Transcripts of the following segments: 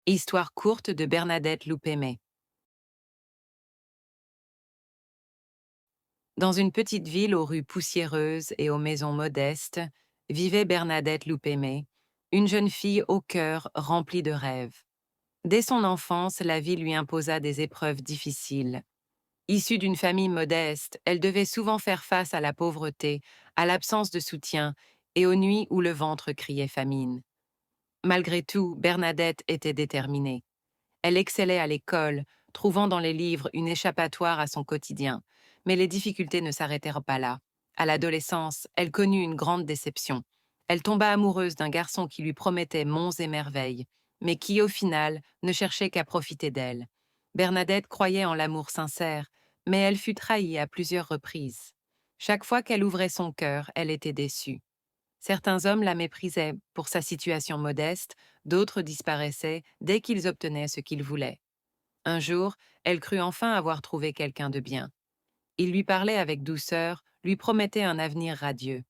Histoire courte de Bernadette Loupémé. Dans une petite ville aux rues poussiéreuses et aux maisons modestes, vivait Bernadette Loupémé, une jeune fille au cœur rempli de rêves. Dès son enfance, la vie lui imposa des épreuves difficiles. Issue d'une famille modeste, elle devait souvent faire face à la pauvreté, à l'absence de soutien et aux nuits où le ventre criait famine. Malgré tout, Bernadette était déterminée. Elle excellait à l'école, trouvant dans les livres une échappatoire à son quotidien. Mais les difficultés ne s'arrêtèrent pas là. À l'adolescence, elle connut une grande déception. Elle tomba amoureuse d'un garçon qui lui promettait monts et merveilles, mais qui, au final, ne cherchait qu'à profiter d'elle. Bernadette croyait en l'amour sincère, mais elle fut trahie à plusieurs reprises. Chaque fois qu'elle ouvrait son cœur, elle était déçue. Certains hommes la méprisaient pour sa situation modeste, d'autres disparaissaient dès qu'ils obtenaient ce qu'ils voulaient. Un jour, elle crut enfin avoir trouvé quelqu'un de bien. Il lui parlait avec douceur, lui promettait un avenir radieux.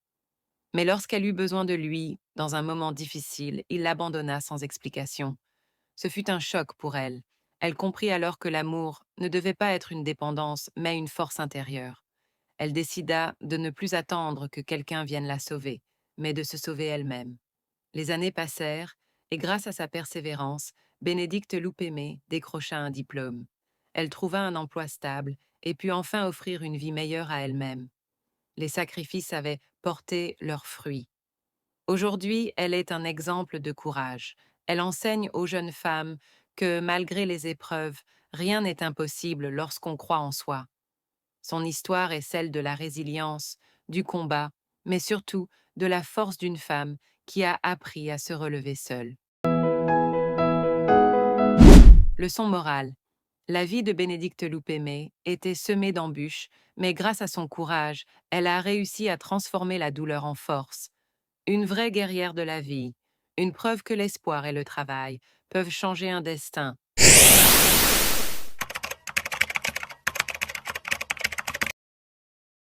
Mais lorsqu'elle eut besoin de lui, dans un moment difficile, il l'abandonna sans explication. Ce fut un choc pour elle. Elle comprit alors que l'amour ne devait pas être une dépendance, mais une force intérieure. Elle décida de ne plus attendre que quelqu'un vienne la sauver, mais de se sauver elle-même. Les années passèrent, et grâce à sa persévérance, Bénédicte Loupémé décrocha un diplôme. Elle trouva un emploi stable et put enfin offrir une vie meilleure à elle-même. Les sacrifices avaient porté leurs fruits. Aujourd'hui, elle est un exemple de courage. Elle enseigne aux jeunes femmes que, malgré les épreuves, rien n'est impossible lorsqu'on croit en soi. Son histoire est celle de la résilience, du combat, mais surtout de la force d'une femme qui a appris à se relever seule. Leçon morale. La vie de Bénédicte Loupémé était semée d'embûches, mais grâce à son courage, elle a réussi à transformer la douleur en force. Une vraie guerrière de la vie, une preuve que l'espoir et le travail peuvent changer un destin,